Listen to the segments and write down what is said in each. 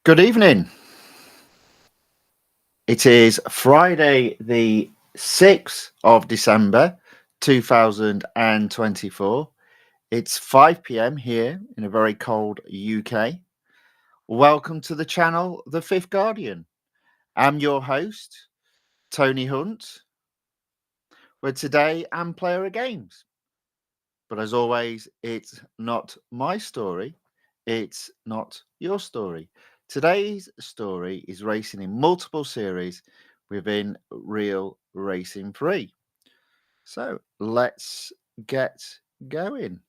Good evening. It is Friday, the 6th of December, 2024. It's 5 p.m. here in a very cold UK. Welcome to the channel, The Fifth Guardian. I'm your host, Tony Hunt, where today I'm player of games. But as always, it's not my story, it's not your story. Today's story is racing in multiple series within Real Racing 3. So let's get going.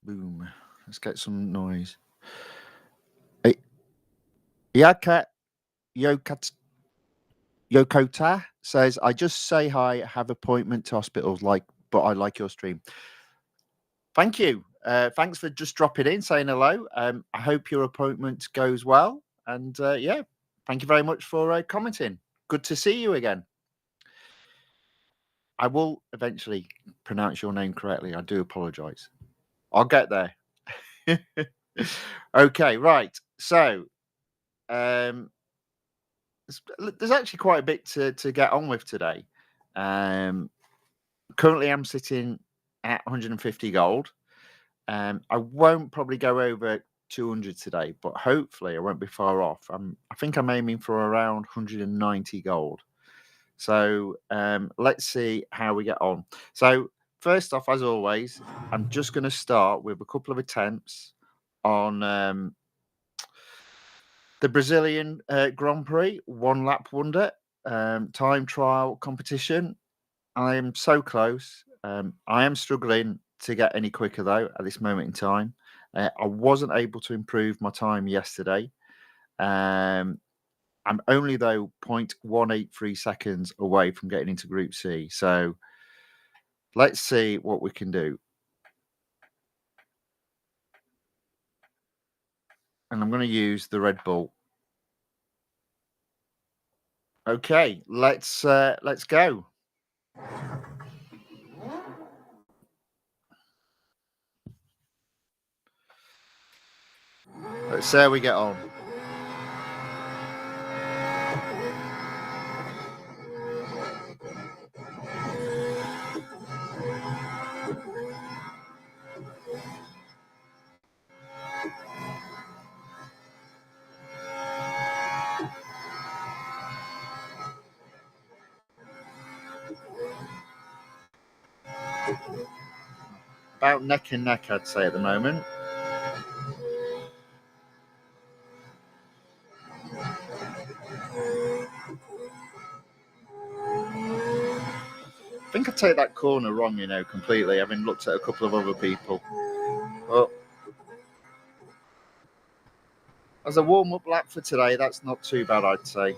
Boom. Let's get some noise. Yaka Yokota says, I just say hi, have appointment to hospitals, but I like your stream. Thank you. Thanks for just dropping in, saying hello. I hope your appointment goes well. And yeah, thank you very much for commenting. Good to see you again. I will eventually pronounce your name correctly. I do apologize. I'll get there. Okay, right. So there's actually quite a bit to get on with today. Currently, I'm sitting at 150 gold. I won't probably go over 200 today, but hopefully I won't be far off. I think I'm aiming for around 190 gold. So let's see how we get on. So first off, as always, I'm just going to start with a couple of attempts on the Brazilian Grand Prix one lap wonder time trial competition. I am so close. I am struggling to get any quicker though at this moment in time. I wasn't able to improve my time yesterday. I'm only though 0.183 seconds away from getting into Group C. So let's see what we can do. And I'm going to use the Red Bull. Okay, let's go. Let's see how we get on. About neck and neck, I'd say, at the moment. I think I take that corner wrong, completely, having looked at a couple of other people. But as a warm-up lap for today, that's not too bad, I'd say.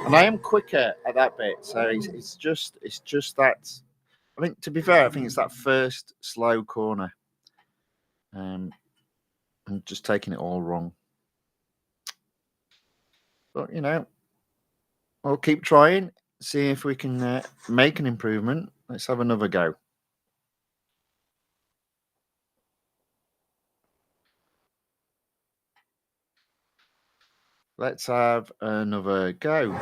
And I am quicker at that bit, so it's just that. I think, to be fair, I think it's that first slow corner. I'm just taking it all wrong. But we'll keep trying, see if we can make an improvement. Let's have another go. Let's have another go.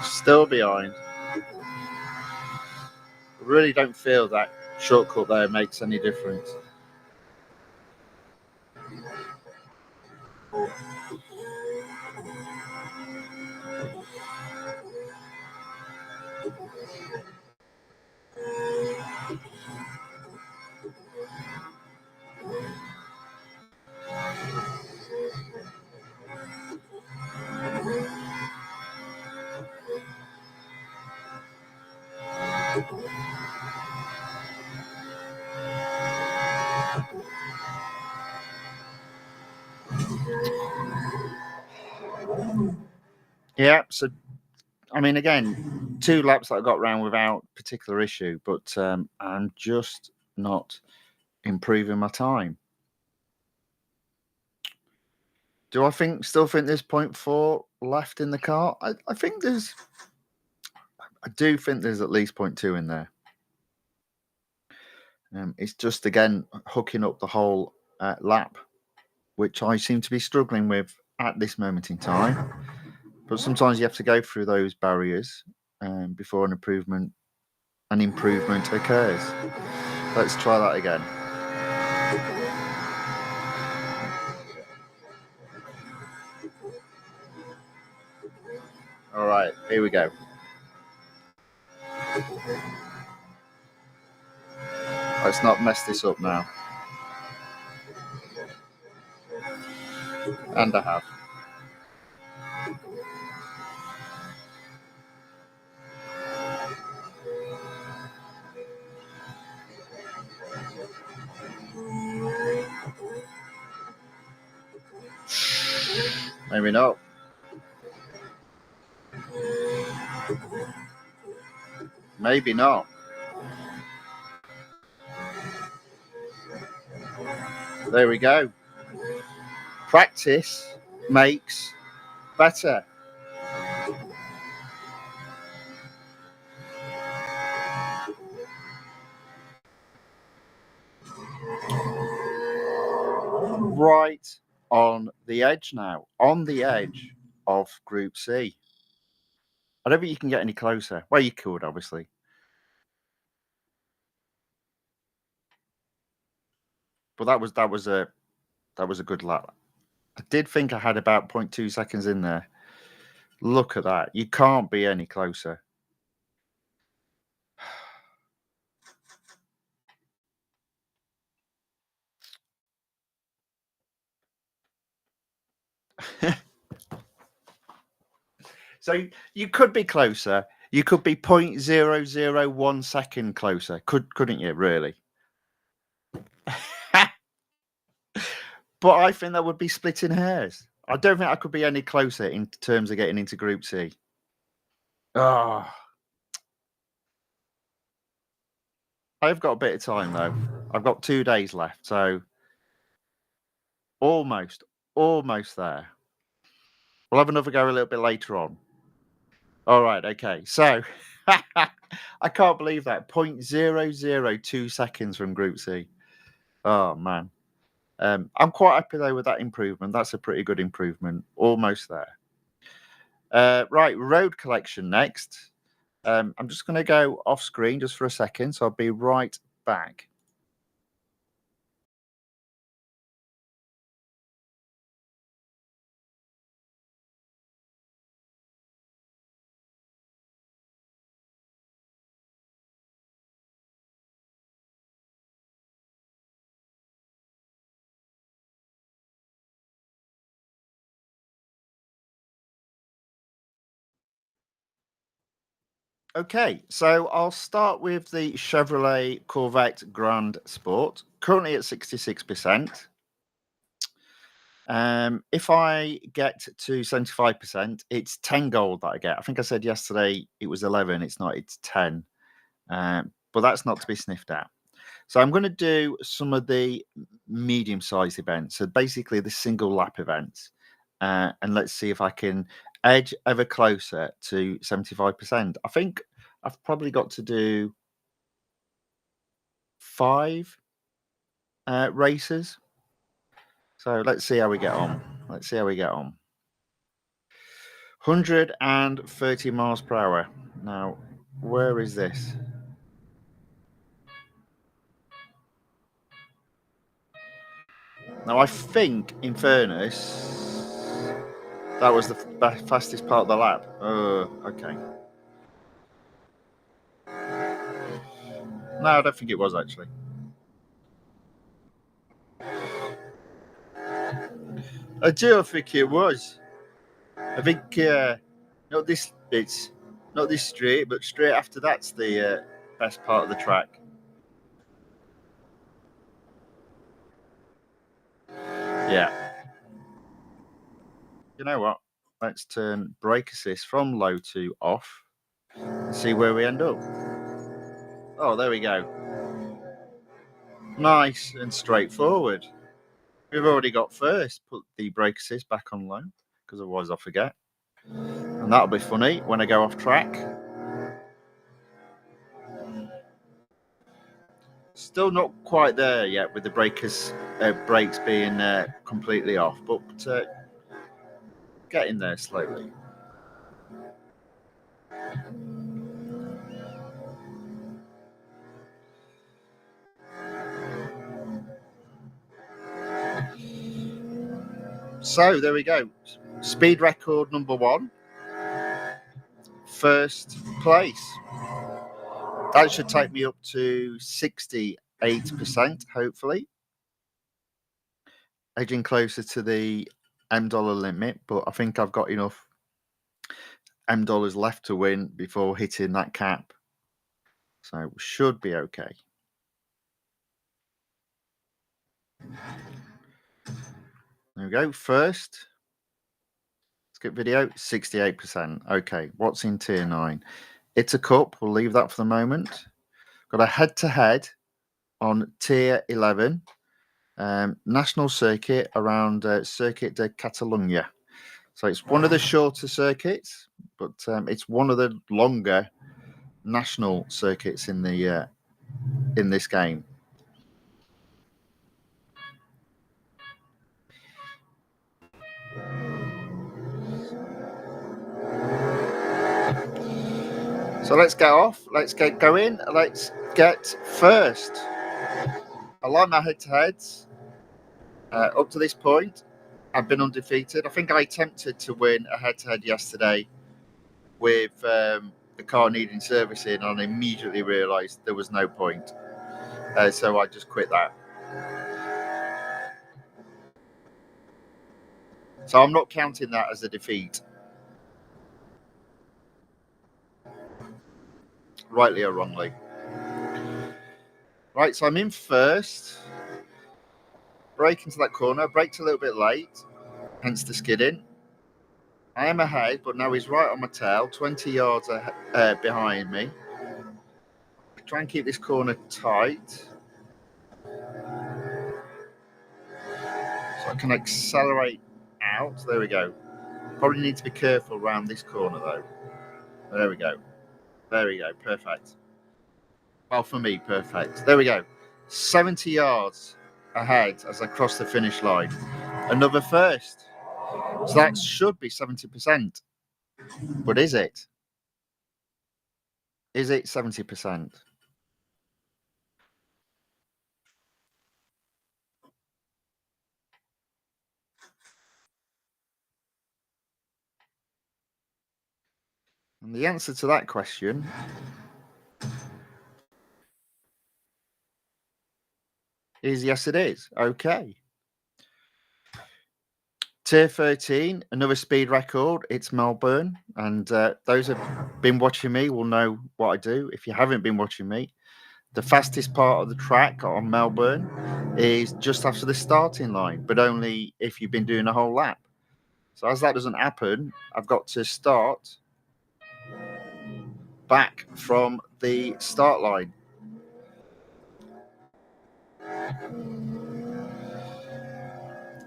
Still behind. I really don't feel that shortcut there makes any difference. Yeah, so I mean, again, 2 laps that I got round without particular issue, but I'm just not improving my time. Do I still think there's 0.4 left in the car? I do think there's at least 0.2 in there. It's just, again, hooking up the whole lap, which I seem to be struggling with at this moment in time. But sometimes you have to go through those barriers before an improvement occurs. Let's try that again. All right, here we go. Let's not mess this up now. And I have. Maybe not. Maybe not. There we go. Practice makes better. Right on the edge now. On the edge of Group C. I don't think you can get any closer. Well, you could, obviously. But that was a good lap. I did think I had about 0.2 seconds in there. Look at that. You can't be any closer. So you could be closer. You could be 0.001 second closer, couldn't you, really? But I think that would be splitting hairs. I don't think I could be any closer in terms of getting into Group C. Oh. I've got a bit of time, though. I've got 2 days left, so almost there. We'll have another go a little bit later on. All right, okay. So I can't believe that 0.002 seconds from Group C. Oh man, I'm quite happy though with that improvement. That's a pretty good improvement. Almost there. Right, road collection next. I'm just going to go off screen just for a second, so I'll be right back. Okay, so I'll start with the Chevrolet Corvette Grand Sport, currently at 66%. If I get to 75%, it's 10 gold that I get. I think I said yesterday it was 11. It's not, it's 10. But that's not to be sniffed at. So I'm going to do some of the medium-sized events. So basically the single lap events. And let's see if I can edge ever closer to 75%. I think I've probably got to do 5 races. So let's see how we get on. 130 miles per hour. Now, where is this? Now, I think, in fairness, that was the fastest part of the lap. Okay. No, I don't think it was, actually. I do think it was. I think not this straight, but straight after that's the best part of the track. Yeah. You know what? Let's turn brake assist from low to off and see where we end up. Oh, there we go. Nice and straightforward. We've already got first. Put the brake assist back on low, because otherwise I'll forget. And that'll be funny when I go off track. Still not quite there yet with the brakes being completely off, but getting there slowly. So there we go. Speed record number 1. First place. That should take me up to 68%, hopefully. Edging closer to the $M limit, but I think I've got enough $M left to win before hitting that cap. So we should be okay. There we go. First. Skip video, 68%. Okay, what's in tier 9? It's a cup. We'll leave that for the moment. Got a head-to-head on tier 11. National circuit around Circuit de Catalunya. So it's one of the shorter circuits, but it's one of the longer national circuits in the in this game. So let's get off. Let's get going. Let's get first. I like my head-to-heads. Up to this point, I've been undefeated. I think I attempted to win a head-to-head yesterday with the car needing servicing, and I immediately realised there was no point. So I just quit that. So I'm not counting that as a defeat. Rightly or wrongly. Right, so I'm in first. Brake into that corner. Braked a little bit late, hence the skidding. I am ahead, but now he's right on my tail, 20 yards behind me. Try and keep this corner tight, so I can accelerate out. There we go. Probably need to be careful around this corner though. There we go. There we go. Perfect. Well, for me, perfect. There we go. 70 yards ahead as I cross the finish line. Another first. So that should be 70%. But is it? Is it 70%? And the answer to that question is yes, it is. Okay. Tier 13, another speed record. It's Melbourne. And those who have been watching me will know what I do. If you haven't been watching me, the fastest part of the track on Melbourne is just after the starting line, but only if you've been doing a whole lap. So as that doesn't happen, I've got to start back from the start line.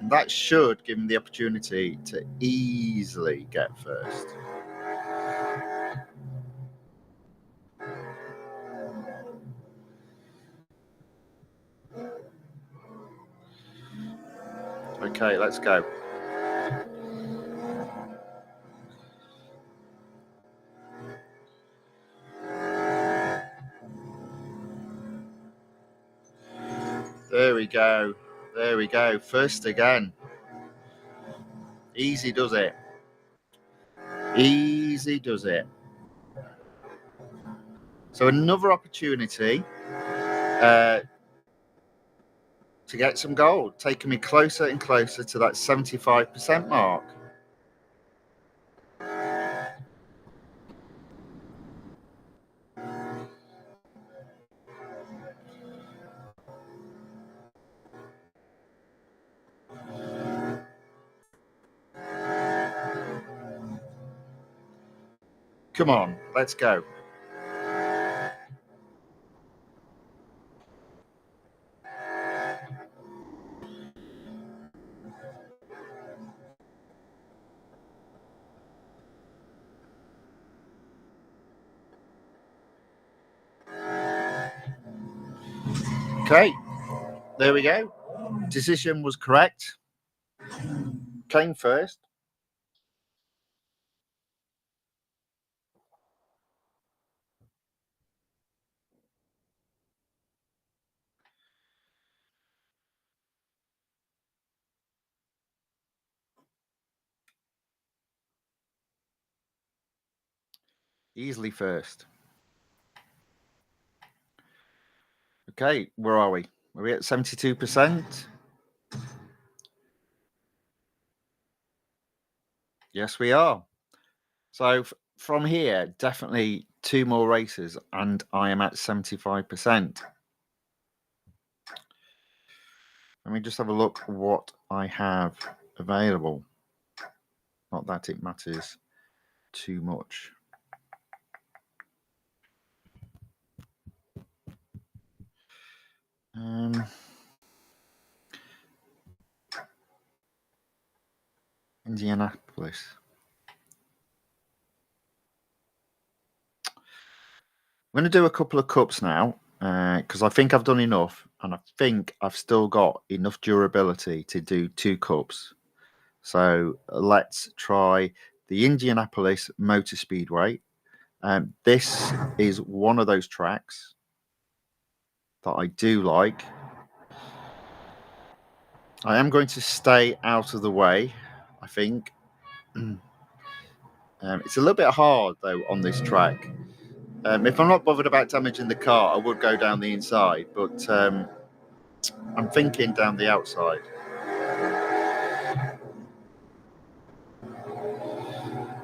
And that should give me the opportunity to easily get first. Okay, let's go. There we go. There we go. First again. Easy does it. Easy does it. So another opportunity to get some gold, taking me closer and closer to that 75% mark. Come on, let's go. Okay, there we go. Decision was correct. Came first. Easily first. Okay, where are we? Are we at 72%? Yes, we are. So from here, definitely 2 more races, and I am at 75%. Let me just have a look what I have available. Not that it matters too much. Indianapolis. I'm going to do a couple of cups now because I think I've done enough, and I think I've still got enough durability to do 2 cups. So let's try the Indianapolis Motor Speedway. This is one of those tracks that I do like. I am going to stay out of the way, I think. It's a little bit hard, though, on this track. If I'm not bothered about damaging the car, I would go down the inside, but I'm thinking down the outside.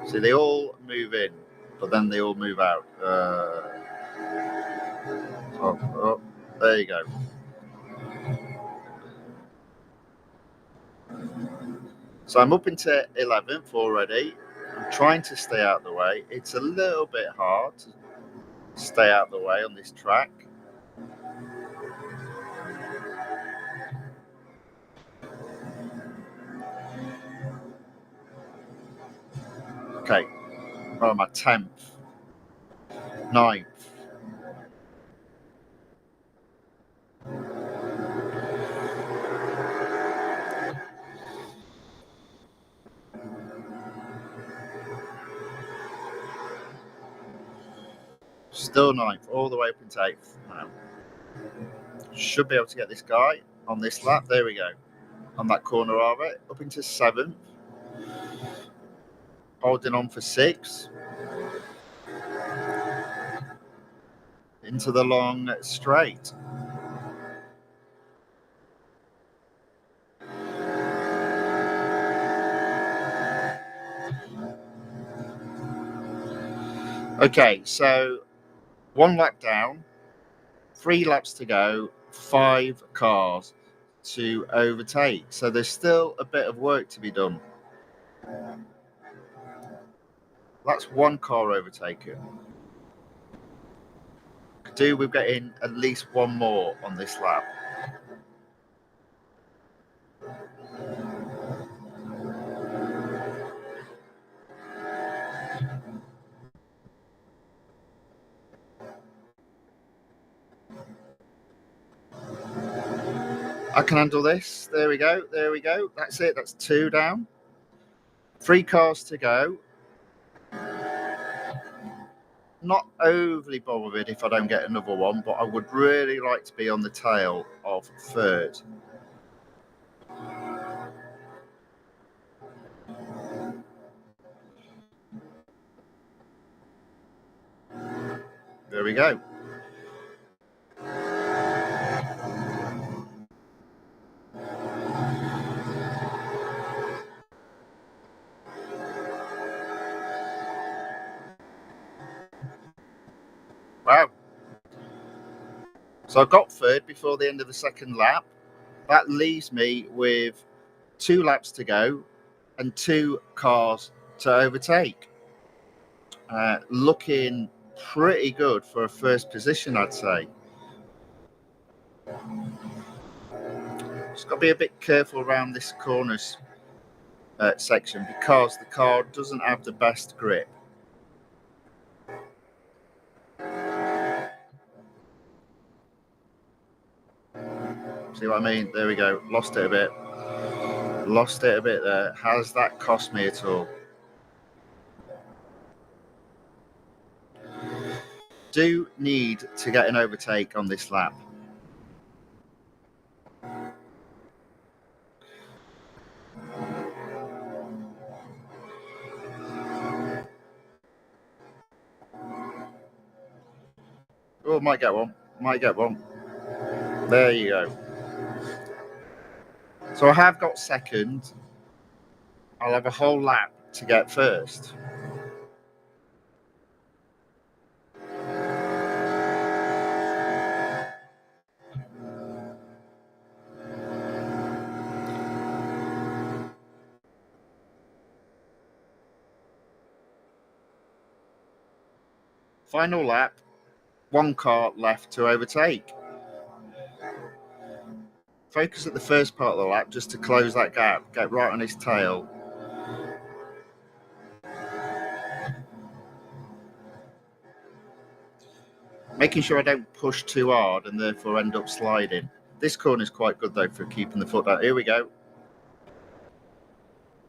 See, they all move in, but then they all move out. Oh, there you go. So I'm up into 11th already. I'm trying to stay out of the way. It's a little bit hard to stay out of the way on this track. Okay, well, I'm at 10th, 9th. Still 9th, all the way up into 8th now. Should be able to get this guy on this lap. There we go. On that corner of it, up into 7th. Holding on for 6th. Into the long straight. Okay, so 1 lap down, 3 laps to go, 5 cars to overtake. So there's still a bit of work to be done. That's 1 car overtaken. Could do with getting at least 1 more on this lap. I can handle this. There we go. There we go. That's it. That's 2 down. 3 cars to go. Not overly bothered if I don't get another one, but I would really like to be on the tail of 3rd. There we go. Wow. So I got 3rd before the end of the 2nd lap. That leaves me with 2 laps to go and 2 cars to overtake. Looking pretty good for a first position, I'd say. Just got to be a bit careful around this corners section because the car doesn't have the best grip. See what I mean? There we go. Lost it a bit. Lost it a bit there. Has that cost me at all? Do need to get an overtake on this lap. Oh, might get one. Might get one. There you go. So I have got second. I'll have a whole lap to get first. Final lap. One car left to overtake. Focus at the first part of the lap just to close that gap. Get right on his tail. Making sure I don't push too hard and therefore end up sliding. This corner is quite good though for keeping the foot down. Here we go.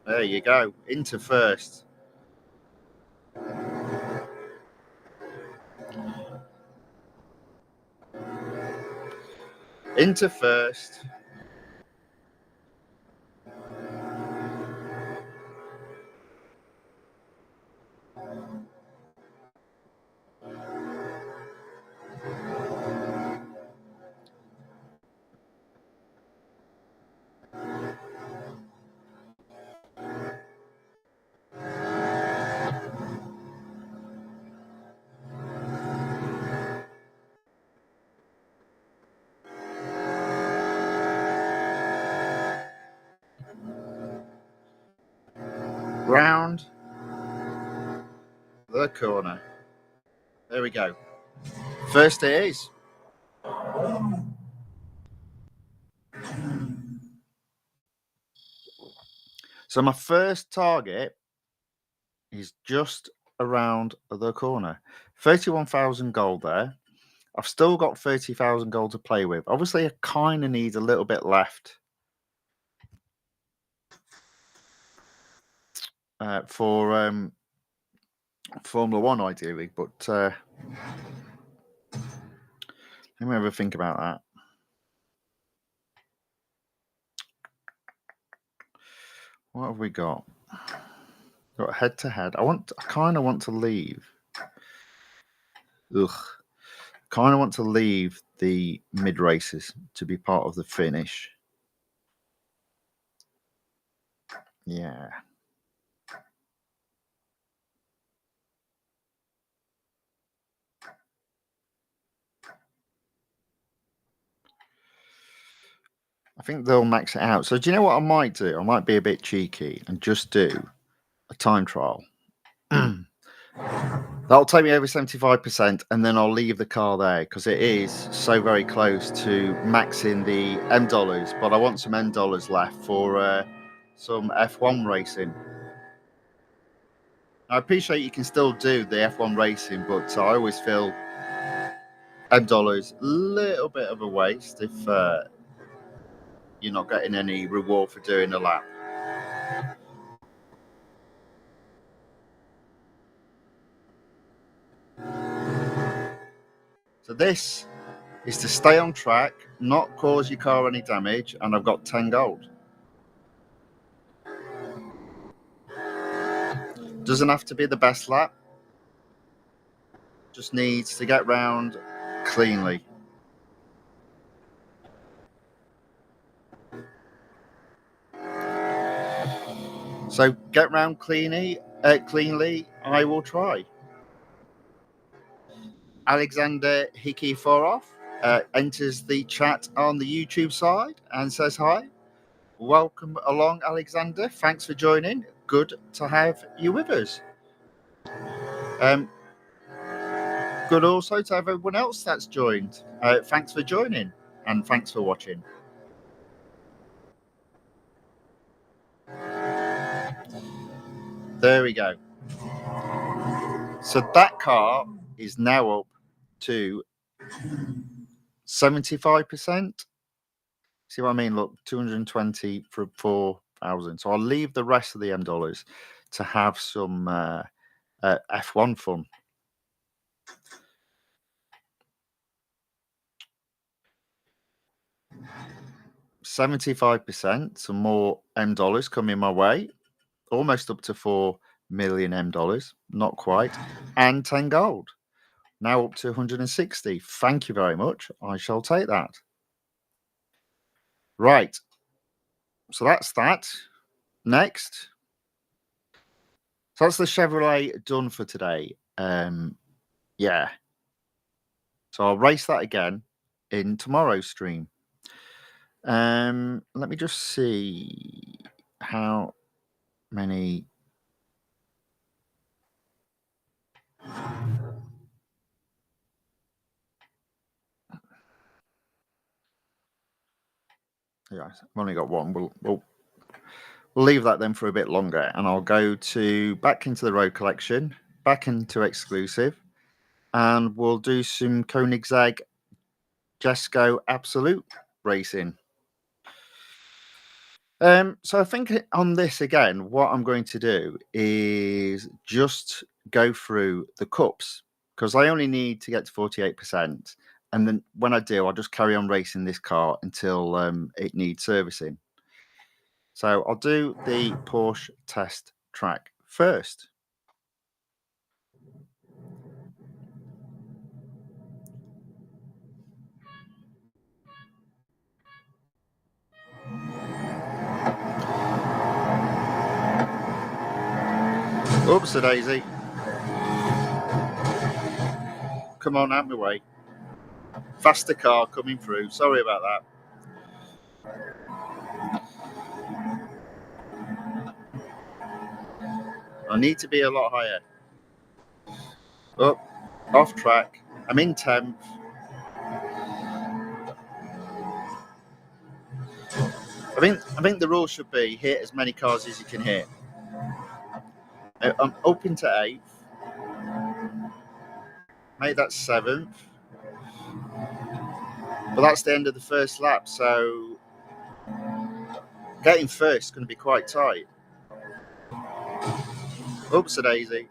There you go. Into first. Into first. Round the corner. There we go. First it is. So my first target is just around the corner. 31,000 gold there. I've still got 30,000 gold to play with. Obviously, I kind of need a little bit left for Formula One, ideally. But let me have a think about that. What have we got? Got head to head. I kind of want to leave. Kind of want to leave the mid races to be part of the finish. Yeah. I think they'll max it out. So do you know what I might do? I might be a bit cheeky and just do a time trial. That'll take me over 75%, and then I'll leave the car there because it is so very close to maxing the M dollars. But I want some M dollars left for some F1 racing. I appreciate you can still do the F1 racing, but I always feel M dollars a little bit of a waste if you're not getting any reward for doing a lap. So this is to stay on track, not cause your car any damage, and I've got 10 gold. Doesn't have to be the best lap. Just needs to get round cleanly. So get round cleanly, I will try. Alexander Hikiforov enters the chat on the YouTube side and says hi. Welcome along, Alexander. Thanks for joining. Good to have you with us. Good also to everyone else that's joined. Thanks for joining and thanks for watching. There we go. So that car is now up to 75%. See what I mean? Look, 220 for 4,000. So I'll leave the rest of the M dollars to have some F1 fun. $75%, some more M dollars coming my way. Almost up to 4 million M dollars, not quite, and 10 gold. Now up to 160. Thank you very much. I shall take that. Right. So that's that. Next. So that's the Chevrolet done for today. Yeah. So I'll race that again in tomorrow's stream. Let me just see how many. Yeah, I've only got one. We'll leave that then for a bit longer, and I'll go back into the road collection, back into exclusive, and we'll do some Koenigsegg JESKO ABSOLUT racing. So I think on this again, what I'm going to do is just go through the cups because I only need to get to 48%. And then when I do, I'll just carry on racing this car until it needs servicing. So I'll do the Porsche test track first. Oops, a daisy. Come on, out my way. Faster car coming through. Sorry about that. I need to be a lot higher. Up, off track. I'm in 10th. I think the rule should be hit as many cars as you can hit. I'm up into 8th. Made that 7th. But that's the end of the first lap, so getting first is going to be quite tight. Oops, a daisy.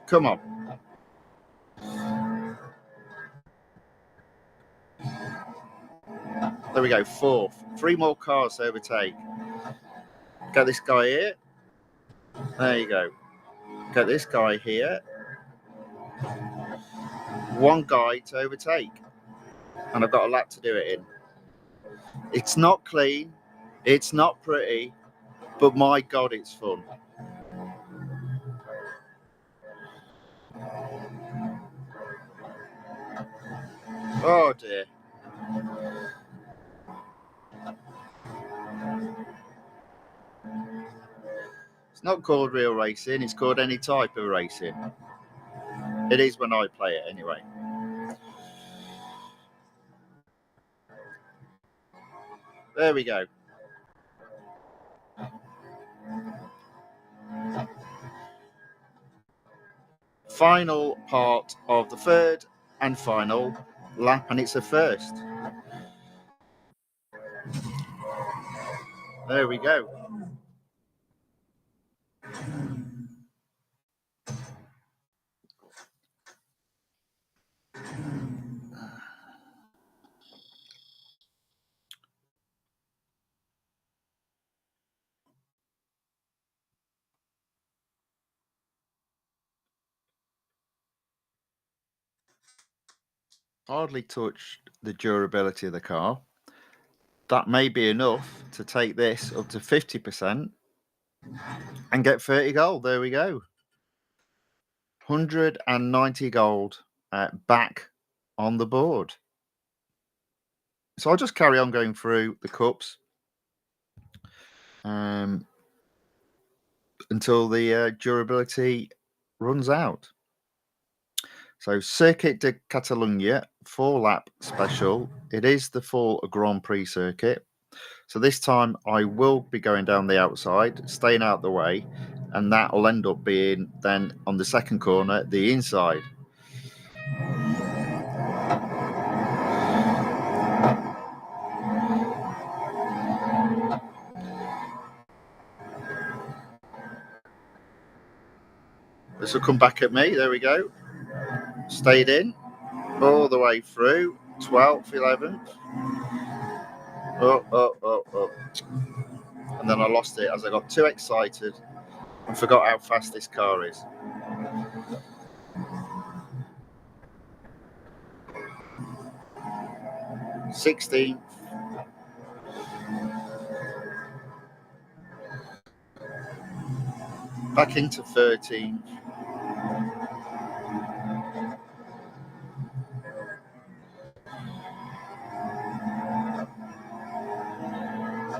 Come on. There we go, 4th. 3 more cars to overtake. Get this guy here. There you go. Get this guy here. 1 guy to overtake. And I've got a lap to do it in. It's not clean. It's not pretty. But my God, it's fun. Oh dear. It's not called real racing. It's called any type of racing. It is when I play it anyway. There we go. Final part of the 3rd and final lap, and it's a first. There we go. Hardly touched the durability of the car. That may be enough to take this up to 50% and get 30 gold. There we go. 190 gold back on the board. So I'll just carry on going through the cups. until the durability runs out. So Circuit de Catalunya 4-lap special. It is the full Grand Prix circuit. So this time I will be going down the outside, staying out the way, and that will end up being then on the second corner, the inside. This will come back at me. There we go. Stayed in all the way through. 12th, 11th. Oh. And then I lost it as I got too excited and forgot how fast this car is. '16th. Back into 13th.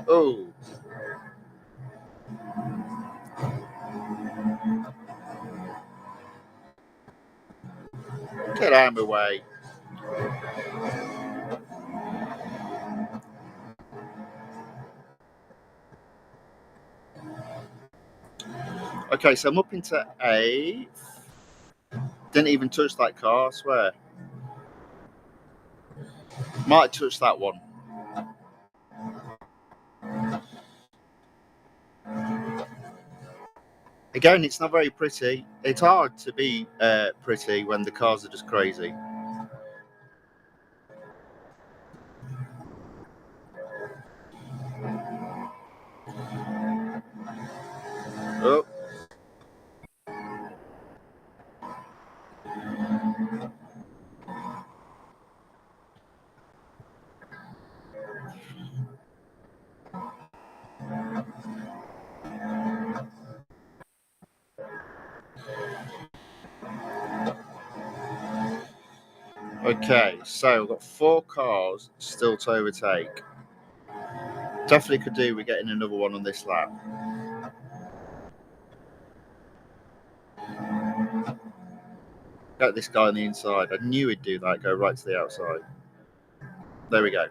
Oh. Get out of my way. Okay, so I'm up into 8th. Didn't even touch that car, I swear. Might have touched that one. Again, it's not very pretty. It's hard to be pretty when the cars are just crazy. Oh. Okay, so we've got 4 cars still to overtake. Definitely could do with getting another one on this lap. Got this guy on the inside. I knew he'd do that, go right to the outside. There we go.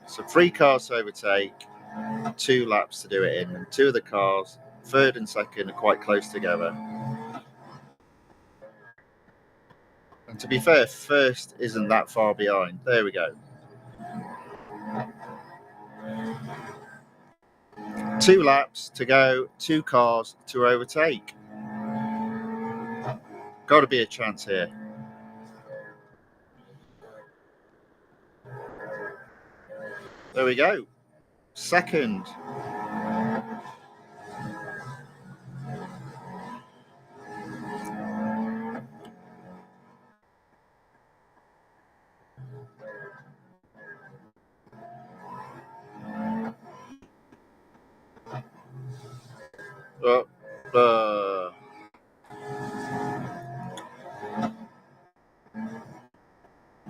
So 3 cars to overtake, 2 laps to do it in, and 2 of the cars, third and second, are quite close together. And to be fair, first isn't that far behind. There we go. 2 laps to go, 2 cars to overtake. Got to be a chance here. There we go. Second.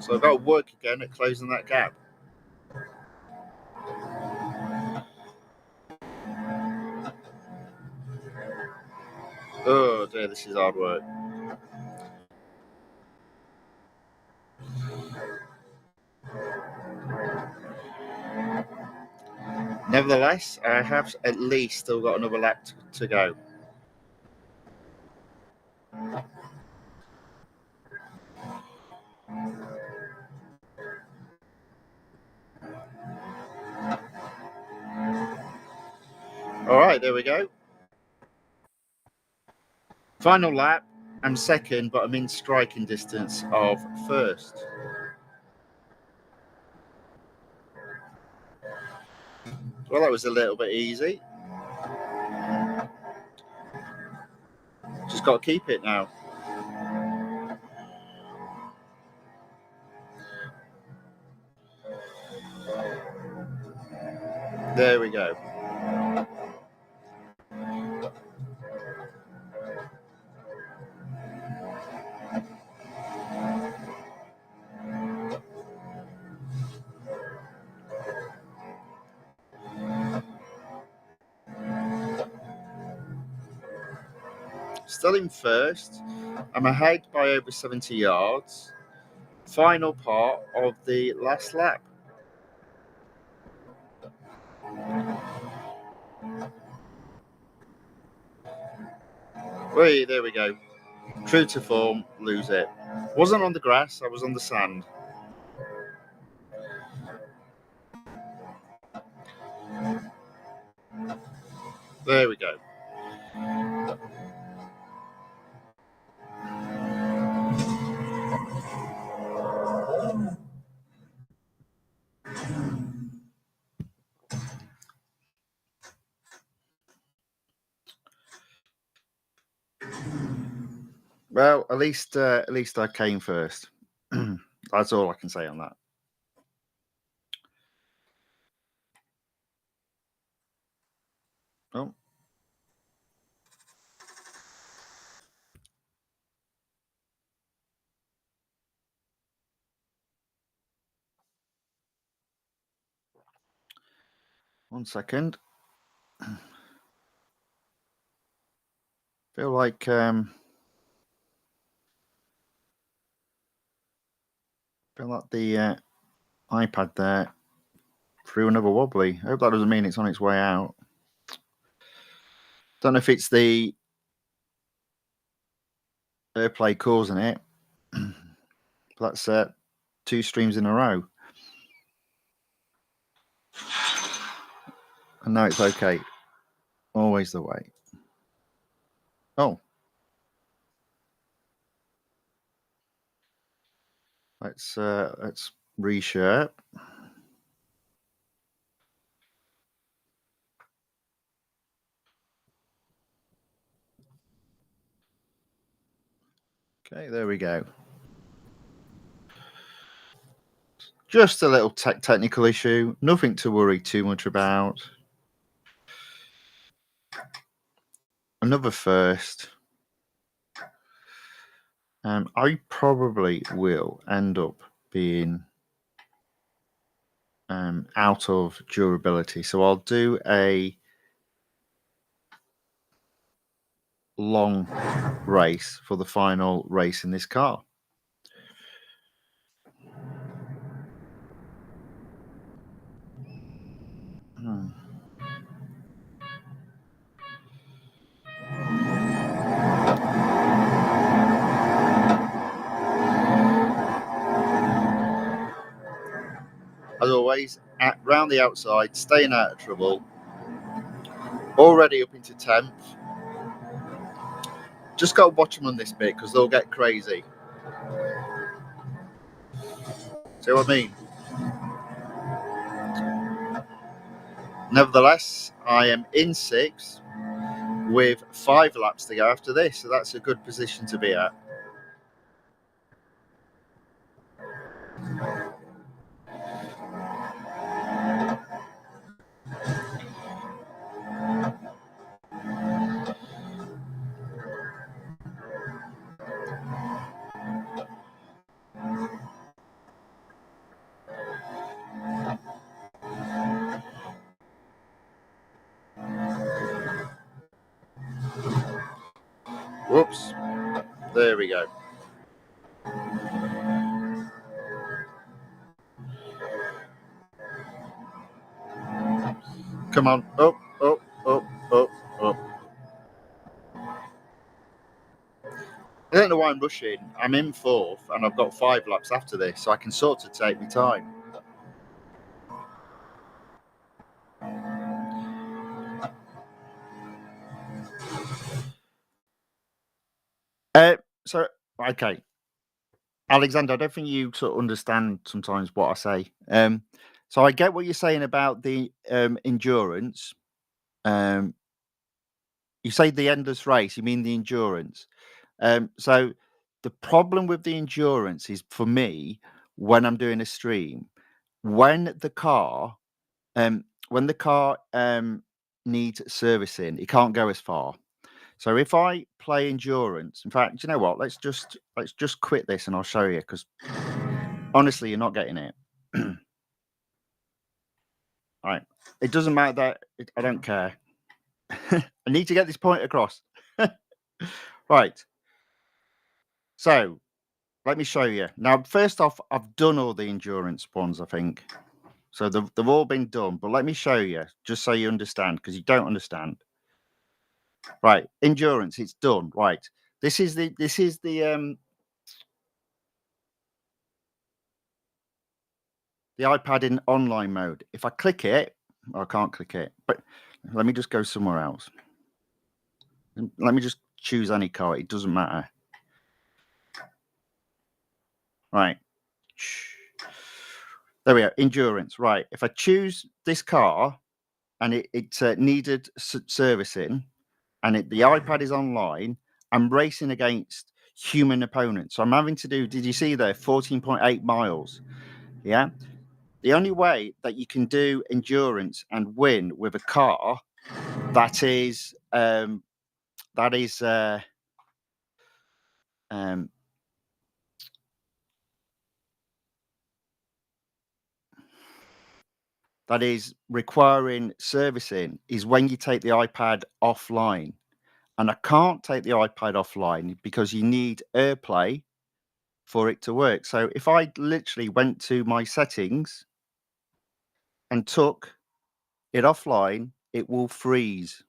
So I've got to work again at closing that gap. Oh dear, this is hard work. Nevertheless, I have at least still got another lap to go. All right, there we go. Final lap. I'm second, but I'm in striking distance of first. Well, that was a little bit easy. Just got to keep it now. There we go. Still in first. I'm ahead by over 70 yards. Final part of the last lap. Wait, there we go. True to form, lose it. Wasn't on the grass, I was on the sand. There we go. Well, at least I came first. That's all I can say on that. Oh. One second. Feel like the iPad there threw another wobbly. I hope that doesn't mean it's on its way out. Don't know if it's the AirPlay causing it. That's 2 streams in a row. And now it's okay. Always the way. Oh. Let's reshare. Okay, there we go. Just a little technical issue. Nothing to worry too much about. Another first. I probably will end up being out of durability. So I'll do a long race for the final race in this car. As always, round the outside, staying out of trouble. Already up into 10th. Just got to watch them on this bit because they'll get crazy. See what I mean? Nevertheless, I am in 6th with 5 laps to go after this, so that's a good position to be at. Whoops. There we go. Come on. Up, up, up, up, up. I don't know why I'm rushing. I'm in 4th and I've got 5 laps after this, so I can sort of take my time. So, okay. Alexander, I don't think you sort of understand sometimes what I say. So I get what you're saying about the endurance. You say the endless race, you mean the endurance. So the problem with the endurance is for me when I'm doing a stream, when the car needs servicing, it can't go as far. So if I play endurance, in fact, do you know what? Let's just quit this and I'll show you because honestly, you're not getting it. All right, it doesn't matter that I don't care. I need to get this point across. Right. So let me show you. Now, first off, I've done all the endurance ones, I think. So they've all been done, but let me show you just so you understand, because you don't understand. Right, endurance, it's done. Right. This is the iPad in online mode. If I click it, I can't click it, but let me just go somewhere else. Let me just choose any car. It doesn't matter. Right. There we go. Endurance. Right. If I choose this car and it needed servicing and the iPad is online, I'm racing against human opponents. So I'm having to do, did you see there, 14.8 miles? Yeah. The only way that you can do endurance and win with a car that is that is um, that is requiring servicing is when you take the iPad offline. And I can't take the iPad offline because you need AirPlay for it to work. So if I literally went to my settings and took it offline, it will freeze.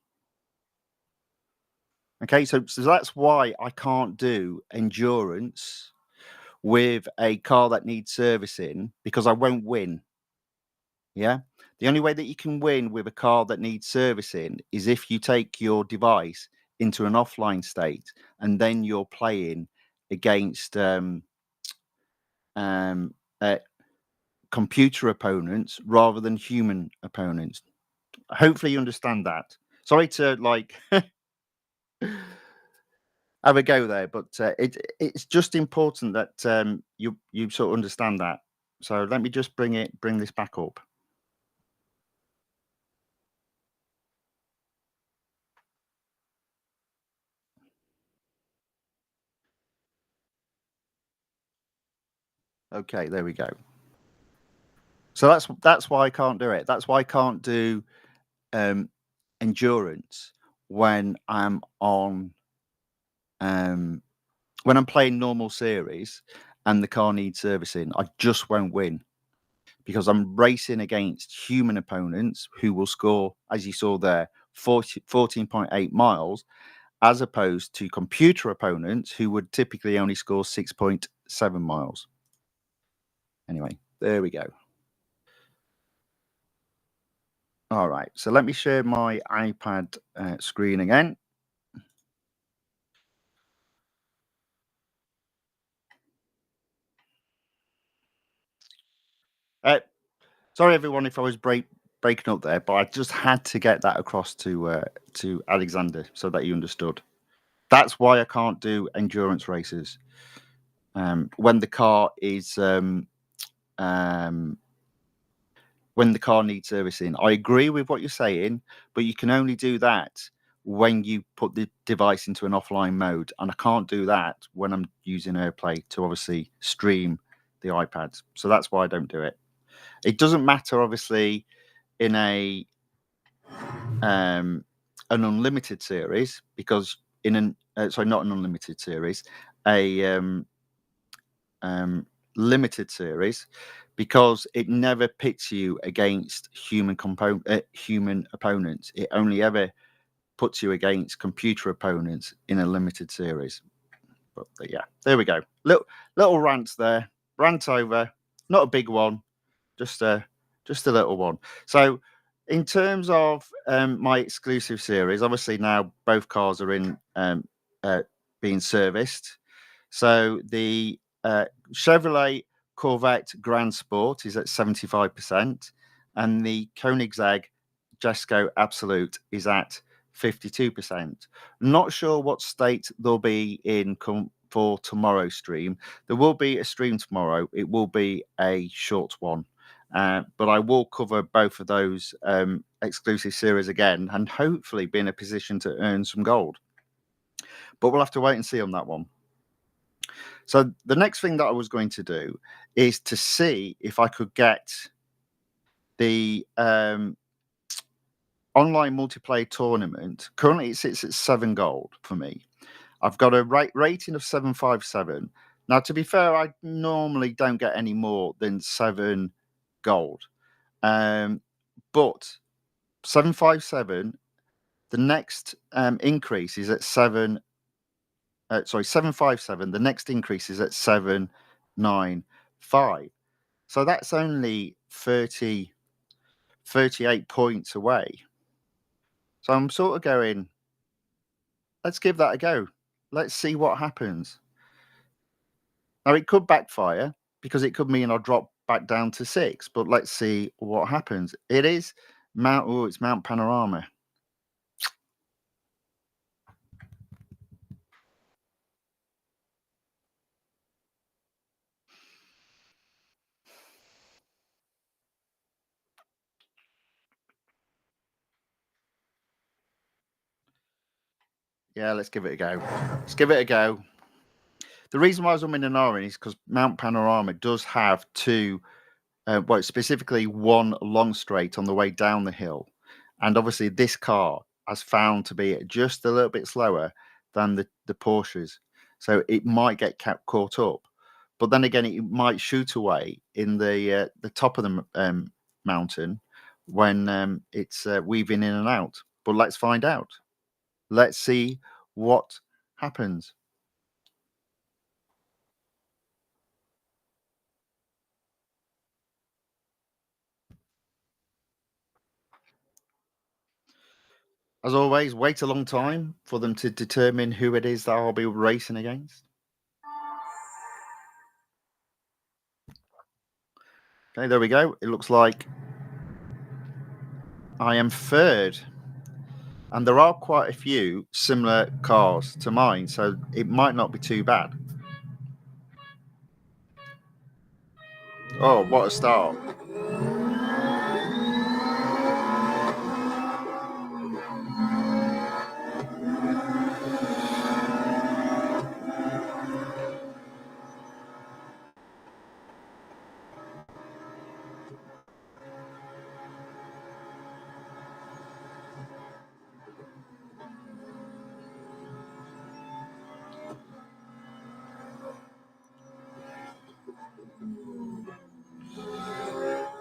Okay, so that's why I can't do endurance with a car that needs servicing, because I won't win. Yeah. The only way that you can win with a car that needs servicing is if you take your device into an offline state and then you're playing against um, uh, computer opponents rather than human opponents. Hopefully, you understand that. Sorry to have a go there, but it's just important that you sort of understand that. So let me just bring this back up. Okay, there we go. So that's why I can't do it. That's why I can't do um, endurance when I'm on when I'm playing normal series and the car needs servicing. I just won't win because I'm racing against human opponents who will score, as you saw there, 14.8 miles, as opposed to computer opponents who would typically only score 6.7 miles. Anyway, there we go. All right, so let me share my iPad screen again. Uh, Sorry, everyone, if I was breaking up there, but I just had to get that across to Alexander so that you understood. That's why I can't do endurance races when the car is when the car needs servicing. I agree with what you're saying, but you can only do that when you put the device into an offline mode, and I can't do that when I'm using AirPlay to obviously stream the iPad. So that's why I don't do it. It doesn't matter, obviously, in an unlimited series, because in an sorry, not an unlimited series, a limited series, because it never pits you against human opponents. It only ever puts you against computer opponents in a limited series. But yeah, there we go. Little rants there. Rant over. Not a big one. Just a little one. So, in terms of my exclusive series, obviously now both cars are in being serviced. So the Chevrolet Corvette Grand Sport is at 75%, and the Koenigsegg JESKO Absolute is at 52%. Not sure what state they'll be in for tomorrow's stream. There will be a stream tomorrow. It will be a short one. But I will cover both of those exclusive series again and hopefully be in a position to earn some gold. But we'll have to wait and see on that one. So the next thing that I was going to do is to see if I could get the online multiplayer tournament. Currently, it sits at 7 gold for me. I've got a rating of 757. Now, to be fair, I normally don't get any more than 7 gold. But 757, the next increase is at 757. The next increase is at 795. So that's only 38 points away. So I'm sort of going, let's give that a go. Let's see what happens. Now, it could backfire because it could mean I'll drop back down to 6, but let's see what happens. It is it's Mount Panorama. Yeah, let's give it a go. Let's give it a go. The reason why I was umming and ahhing is because Mount Panorama does have two, well, specifically one long straight on the way down the hill. And obviously, this car has found to be just a little bit slower than the Porsches. So it might get caught up. But then again, it might shoot away in the top of the mountain when it's weaving in and out. But let's find out. Let's see what happens. As always, wait a long time for them to determine who it is that I'll be racing against. Okay, there we go. It looks like I am third. And there are quite a few similar cars to mine, so it might not be too bad. Oh, what a start.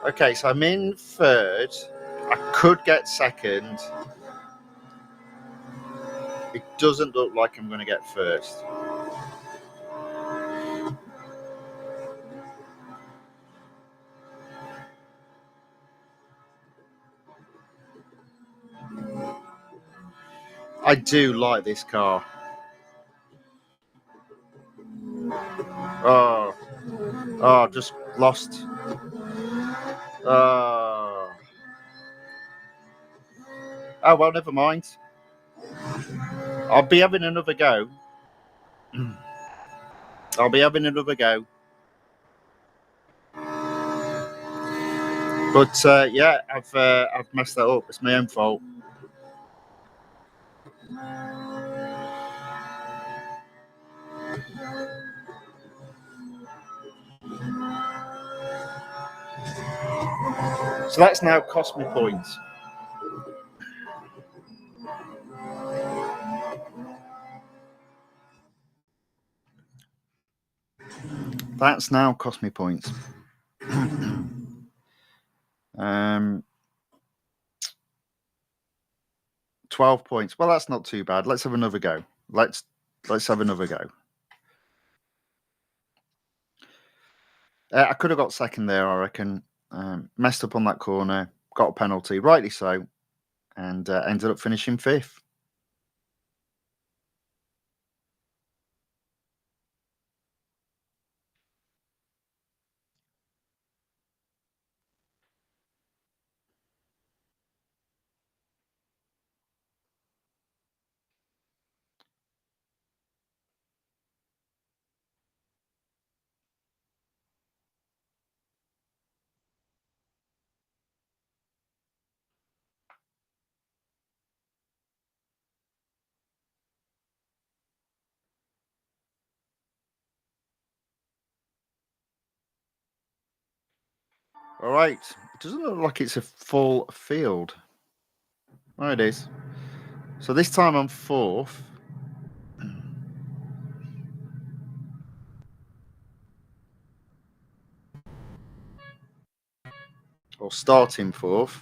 Okay, so I'm in third. I could get second. It doesn't look like I'm going to get first. I do like this car. Oh, just lost. Oh, well, never mind. I'll be having another go. I'll be having another go. But yeah, I've messed that up. It's my own fault. So that's now cost me points. That's now cost me points. 12 points. Well, that's not too bad. Let's have another go. Let's have another go. I could have got second there, I reckon. Messed up on that corner, got a penalty, rightly so, and ended up finishing fifth. All right. It doesn't look like it's a full field. Oh, it is. So this time I'm fourth. or starting fourth.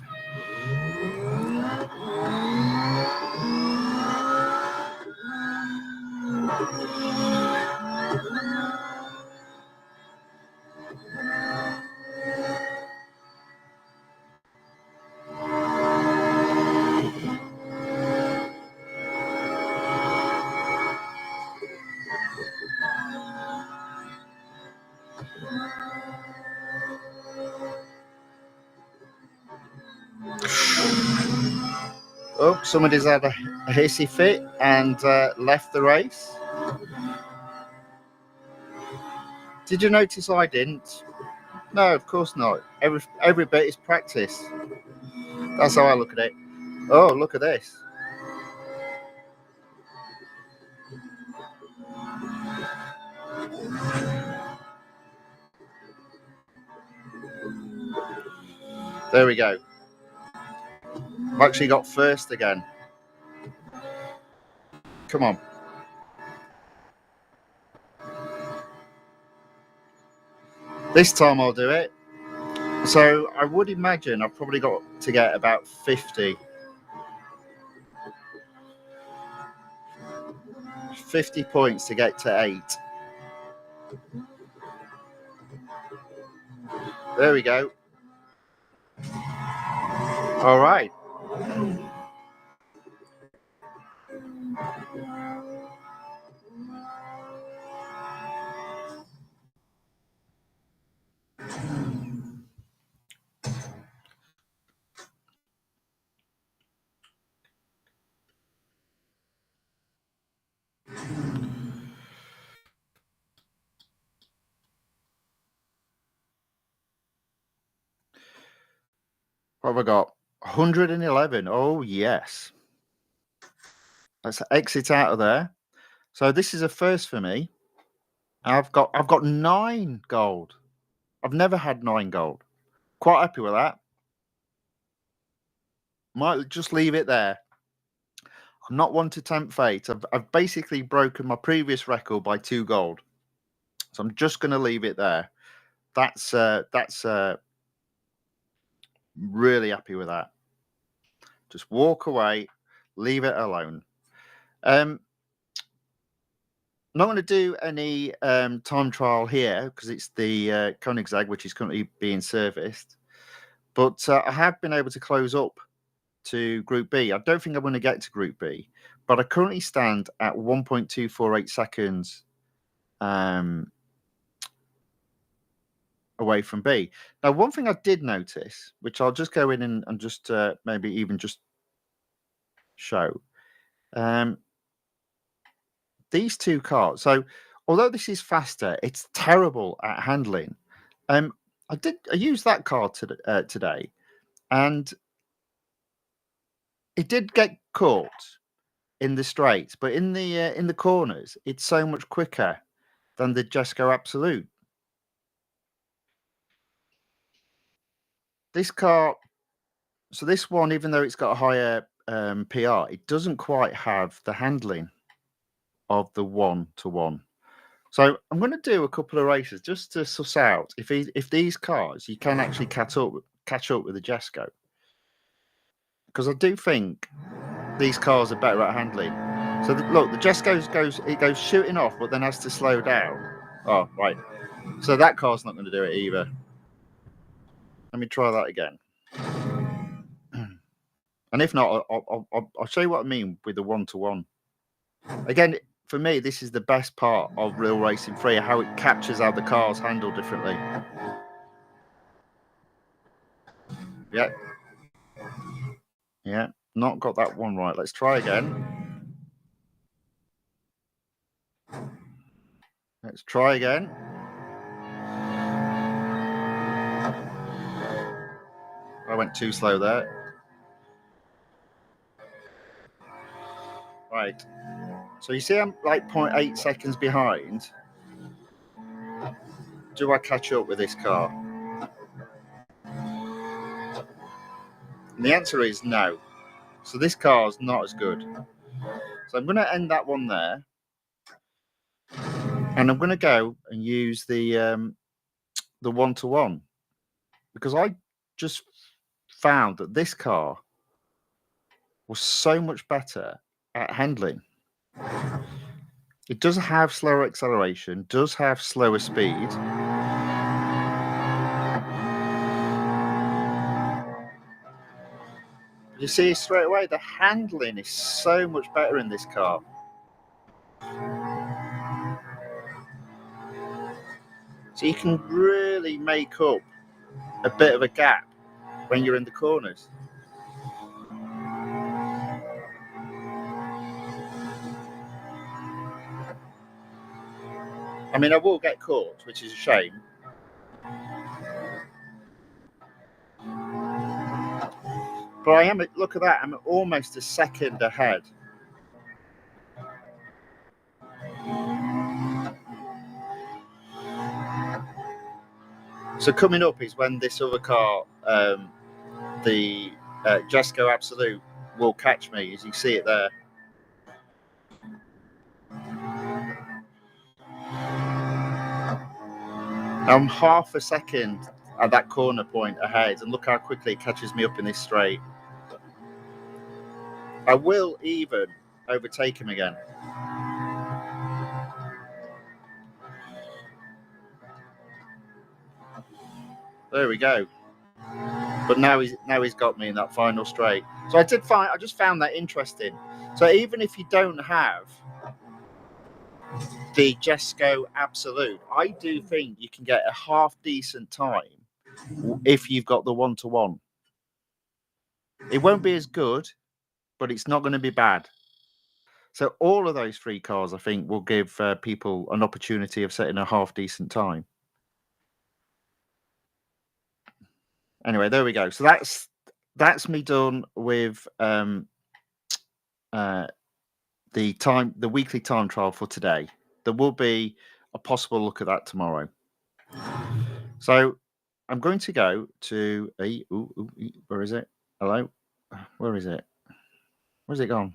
Oh, somebody's had a hissy fit and left the race. Did you notice I didn't? No, of course not. Every bit is practice. That's how I look at it. Oh, look at this. There we go. I've actually got first again. Come on. This time I'll do it. So I would imagine I've probably got to get about 50 points to get to 8. There we go. All right. What have I got? 111. Oh, yes. Let's exit out of there. So this is a first for me. I've got 9 gold. I've never had 9 gold. Quite happy with that. Might just leave it there. I'm not one to tempt fate. I've basically broken my previous record by 2 gold. So I'm just going to leave it there. That's really happy with that. Just walk away, leave it alone. I'm not going to do any time trial here because it's the KOENIGSEGG, which is currently being serviced. But I have been able to close up to Group B. I don't think I'm going to get to Group B, but I currently stand at 1.248 seconds away from B. Now, one thing I did notice, which I'll just go in and just maybe even just show, these 2 cars. So, although this is faster, it's terrible at handling. I used that car today, and it did get caught in the straights, but in the corners, it's so much quicker than the JESKO ABSOLUT. This car, so this one, even though it's got a higher PR, it doesn't quite have the handling of the 1-to-1. So I'm going to do a couple of races just to suss out if these cars you can actually catch up with the JESKO, because I do think these cars are better at handling. So look, the JESKO goes shooting off, but then has to slow down. Oh, right. So that car's not going to do it either. Let me try that again. And if not, I'll show you what I mean with the 1-to-1. Again, for me, this is the best part of Real Racing 3, how it captures how the cars handle differently. Yeah. Yeah, not got that one right. Let's try again. Let's try again. I went too slow there. Right. So you see I'm like 0.8 seconds behind. Do I catch up with this car? And the answer is no. So this car's not as good. So I'm going to end that one there. And I'm going to go and use the 1-to-1, because I just found that this car was so much better at handling. It does have slower acceleration, does have slower speed. You see straight away the handling is so much better in this car. So you can really make up a bit of a gap when you're in the corners. I mean, I will get caught, which is a shame. But I am, look at that, I'm almost a second ahead. So coming up is when this other car, the JESKO Absolute, will catch me, as you see it there. I'm half a second at that corner point ahead, and look how quickly it catches me up in this straight. I will even overtake him again. There we go. But now he's got me in that final straight. So I just found that interesting. So even if you don't have the JESKO Absolute, I do think you can get a half decent time if you've got the 1-to-1. It won't be as good, but it's not going to be bad. So all of those 3 cars, I think, will give people an opportunity of setting a half decent time. Anyway, there we go. So that's me done with the weekly time trial for today. There will be a possible look at that tomorrow. So I'm going to go to where is it? Hello? Where is it? Where's it gone?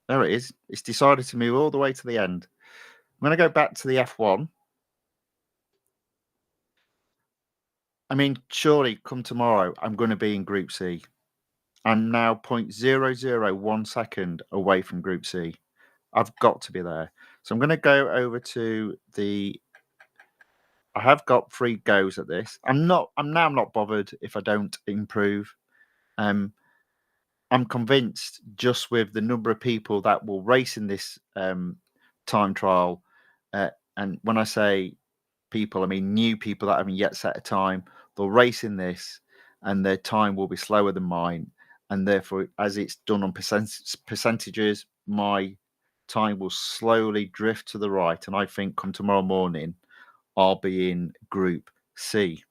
There it is. It's decided to move all the way to the end. I'm going to go back to the F1. I mean, surely come tomorrow, I'm going to be in Group C. I'm now 0.001 second away from Group C. I've got to be there. So I'm going to go over to the. I have got 3 goes at this. I'm not bothered if I don't improve. I'm convinced just with the number of people that will race in this time trial, and when I say people, I mean new people that haven't yet set a time. They'll race in this, and their time will be slower than mine, and therefore, as it's done on percentages, my time will slowly drift to the right. And I think come tomorrow morning, I'll be in Group C.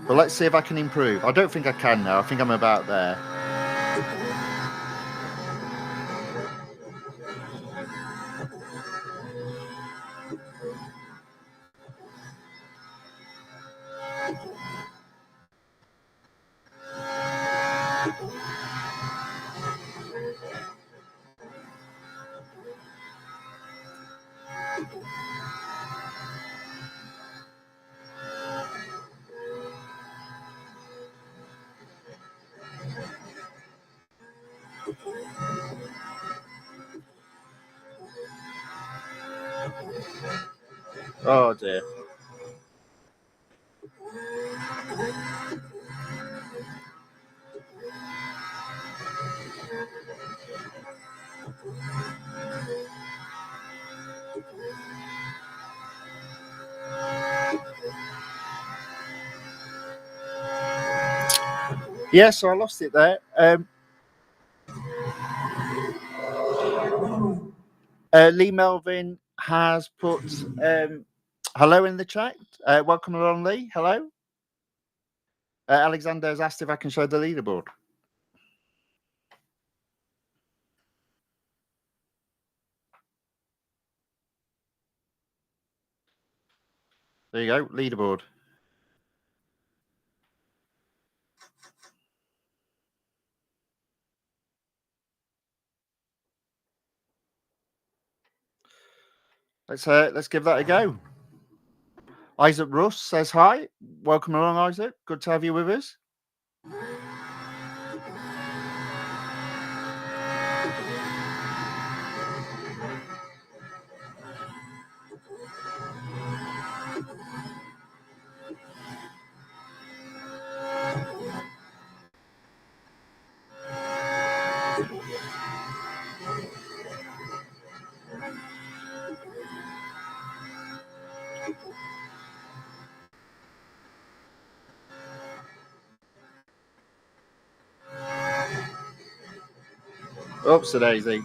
But let's see if I can improve. I don't think I can now. I think I'm about there. Oh dear. Yeah, so I lost it there. Lee Melvin has put hello in the chat. Welcome along, Lee. Hello. Alexander has asked if I can show the leaderboard. There you go, leaderboard. Let's give that a go. Isaac Russ says hi. Welcome along, Isaac. Good to have you with us. Oops, Daisy.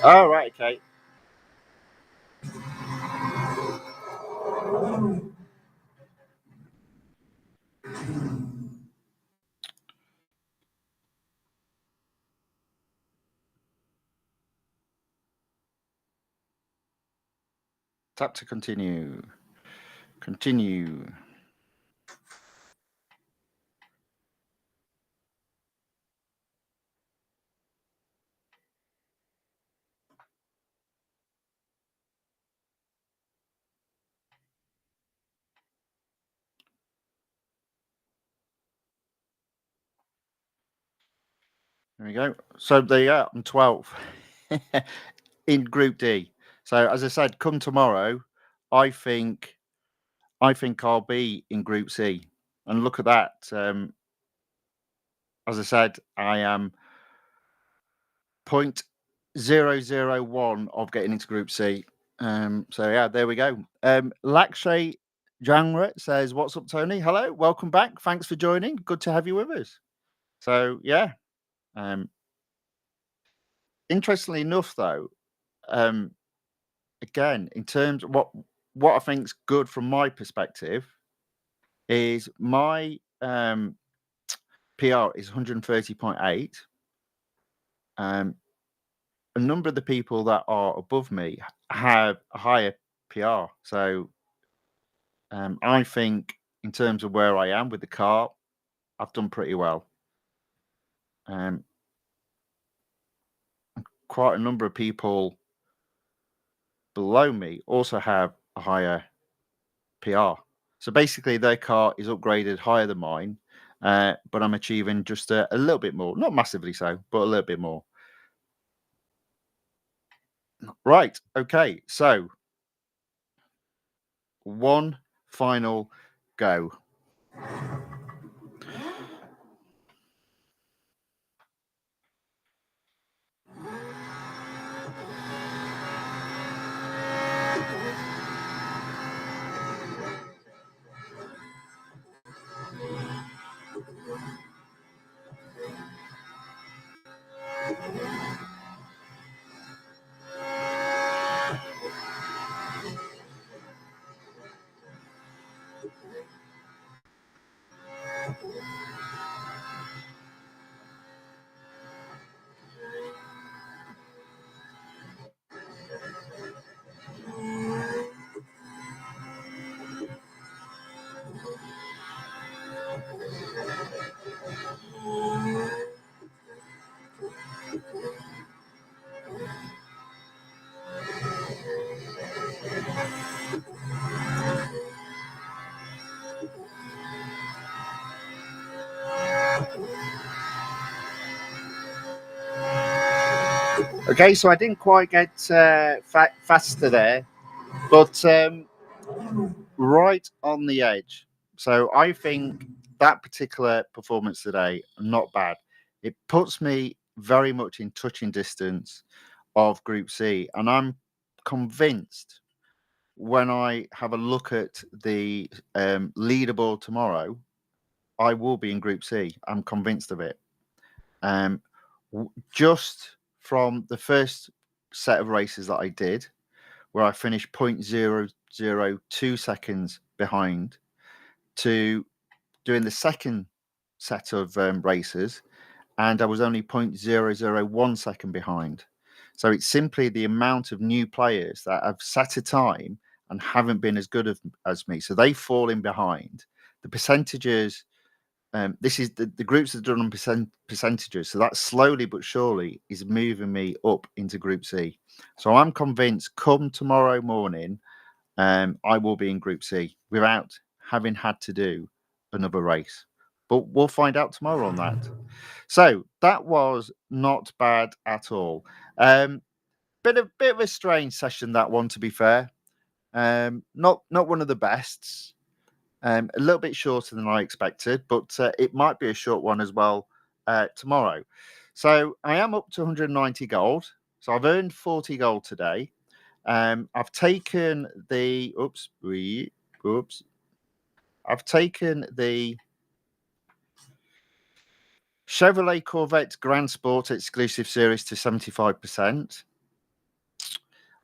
Oh, right, okay. Tap to continue. Continue. There we go. So there you go. I'm 12 in Group D. So as I said, come tomorrow, I think I'll be in Group C. And look at that. As I said, I am 0.001 of getting into Group C. So yeah, there we go. Lakshay Jangra says, "What's up, Tony? Hello, welcome back. Thanks for joining. Good to have you with us." So yeah, interestingly enough, though, again, in terms of what I think's good from my perspective is my PR is 130.8. A number of the people that are above me have a higher PR. So I think in terms of where I am with the car, I've done pretty well. Quite a number of people below me also have a higher PR. So basically, their car is upgraded higher than mine, but I'm achieving just a little bit more. Not massively so, but a little bit more. Right. Okay. So one final go. Okay, so I didn't quite get faster there, but right on the edge. So I think that particular performance today, not bad. It puts me very much in touching distance of Group C, and I'm convinced when I have a look at the leaderboard tomorrow, I will be in Group C. I'm convinced of it. Just from the first set of races that I did, where I finished 0.002 seconds behind, to doing the second set of races, and I was only 0.001 second behind. So it's simply the amount of new players that have set a time and haven't been as good as me. So they fall in behind. The percentages, this is the groups are done on percentages. So that slowly but surely is moving me up into Group C. So I'm convinced come tomorrow morning, I will be in Group C without having had to do another race. But we'll find out tomorrow on that. So that was not bad at all. Bit of a strange session, that one, to be fair. Not one of the bests. A little bit shorter than I expected, but it might be a short one as well tomorrow. So I am up to 190 gold. So I've earned 40 gold today. I've taken the I've taken the Chevrolet Corvette Grand Sport Exclusive Series to 75%.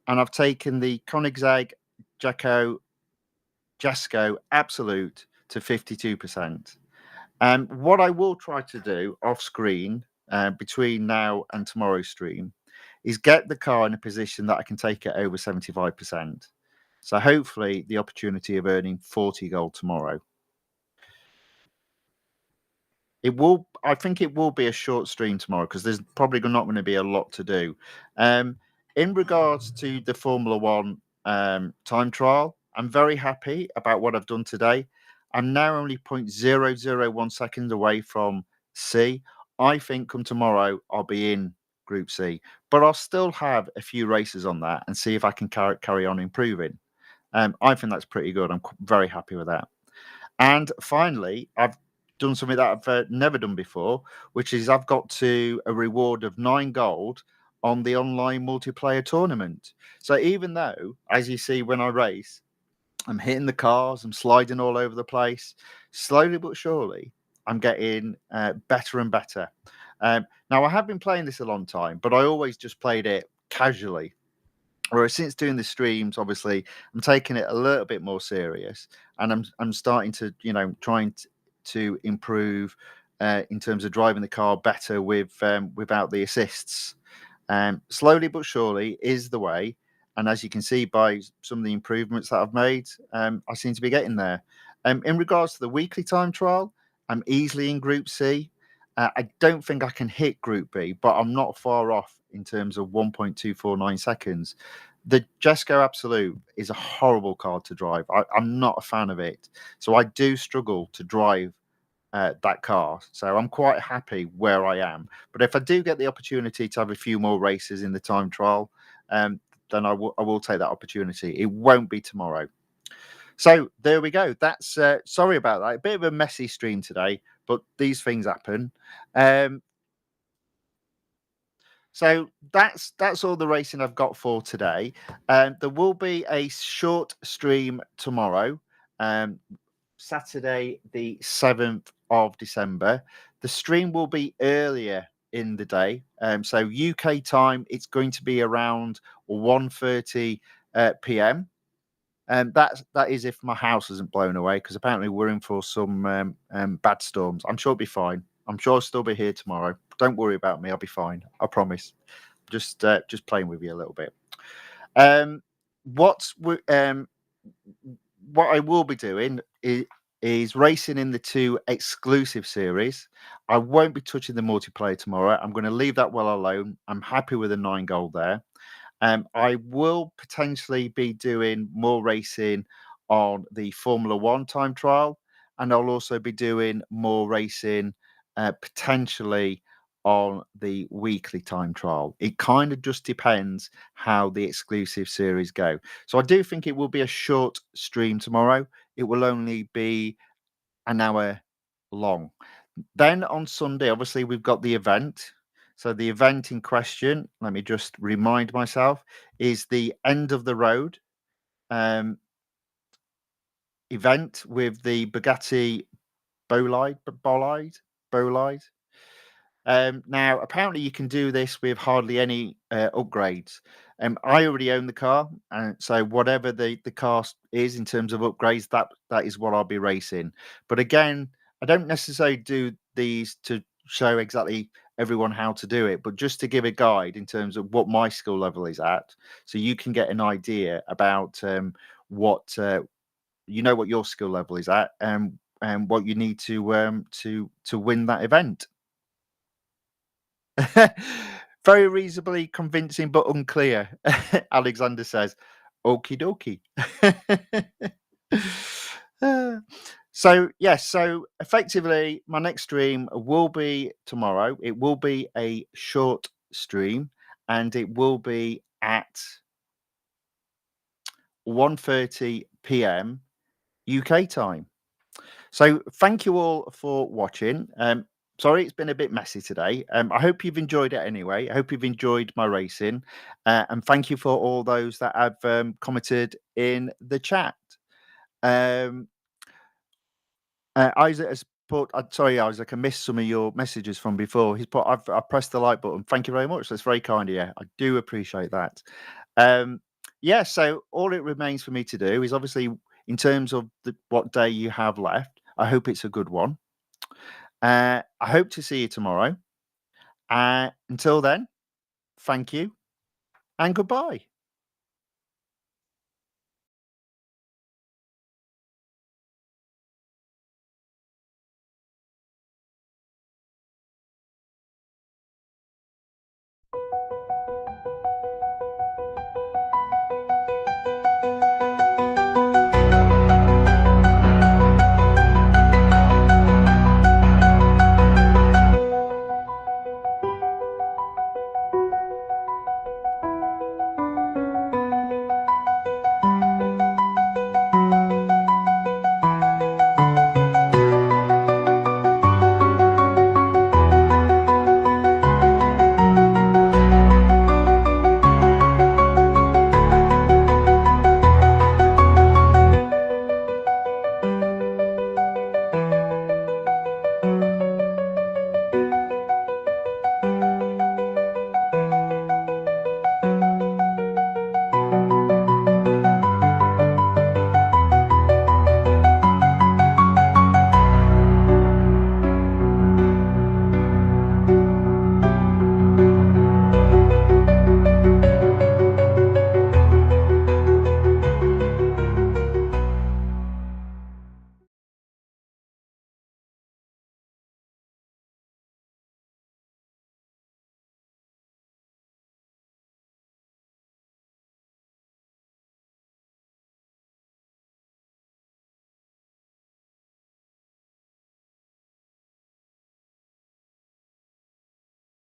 And I've taken the Koenigsegg JESKO Absolute to 52%. What I will try to do off screen between now and tomorrow's stream is get the car in a position that I can take it over 75%. So hopefully the opportunity of earning 40 gold tomorrow. I think it will be a short stream tomorrow because there's probably not going to be a lot to do. In regards to the Formula One time trial, I'm very happy about what I've done today. I'm now only 0.001 seconds away from C. I think come tomorrow, I'll be in Group C, but I'll still have a few races on that and see if I can carry on improving. I think that's pretty good. I'm very happy with that. And finally, I've done something that I've never done before, which is I've got to a reward of 9 gold on the online multiplayer tournament. So even though, as you see when I race, I'm hitting the cars, I'm sliding all over the place, slowly but surely, I'm getting better and better. Now, I have been playing this a long time, but I always just played it casually. Whereas since doing the streams, obviously, I'm taking it a little bit more serious, and I'm starting to, trying to improve in terms of driving the car better without the assists. Slowly but surely is the way, and as you can see by some of the improvements that I've made, I seem to be getting there. In regards to the weekly time trial, I'm easily in Group C. I don't think I can hit Group B, but I'm not far off in terms of 1.249 seconds. The JESKO Absolute is a horrible car to drive. I'm not a fan of it. So I do struggle to drive that car. So I'm quite happy where I am. But if I do get the opportunity to have a few more races in the time trial, then I will take that opportunity. It won't be tomorrow. So there we go. That's sorry about that. A bit of a messy stream today, but these things happen. So that's all the racing I've got for today. There will be a short stream tomorrow, Saturday, the 7th of December. The stream will be earlier in the day. So UK time, it's going to be around 1:30 p.m. That is if my house isn't blown away, because apparently we're in for some bad storms. I'm sure it'll be fine. I'm sure I'll still be here tomorrow. Don't worry about me. I'll be fine. I promise. Just playing with you a little bit. What I will be doing is racing in the 2 exclusive series. I won't be touching the multiplayer tomorrow. I'm going to leave that well alone. I'm happy with the 9 gold there. I will potentially be doing more racing on the Formula One time trial, and I'll also be doing more racing potentially on the weekly time trial. It kind of just depends how the exclusive series go. So I do think it will be a short stream tomorrow. It will only be an hour long. Then on Sunday, obviously, we've got the event. So the event in question, let me just remind myself, is the end of the road event with the Bugatti Bolide. Now, apparently, you can do this with hardly any upgrades. I already own the car, and so whatever the cost is in terms of upgrades, that is what I'll be racing. But again, I don't necessarily do these to show exactly everyone how to do it, but just to give a guide in terms of what my skill level is at, so you can get an idea about what what your skill level is at, and what you need to win that event. Very reasonably convincing but unclear. Alexander says, "Okie dokie." Uh, so yes, so effectively, my next stream will be tomorrow. It will be a short stream, and it will be at 1:30 p.m. UK time. So thank you all for watching. Sorry, it's been a bit messy today. I hope you've enjoyed it anyway. I hope you've enjoyed my racing, and thank you for all those that have commented in the chat. Um, Isaac has put. Sorry, Isaac, I missed some of your messages from before. He's put. I pressed the like button. Thank you very much. That's very kind of you. I do appreciate that. Yeah. So all it remains for me to do is obviously, in terms of what day you have left, I hope it's a good one. I hope to see you tomorrow. Until then, thank you and goodbye.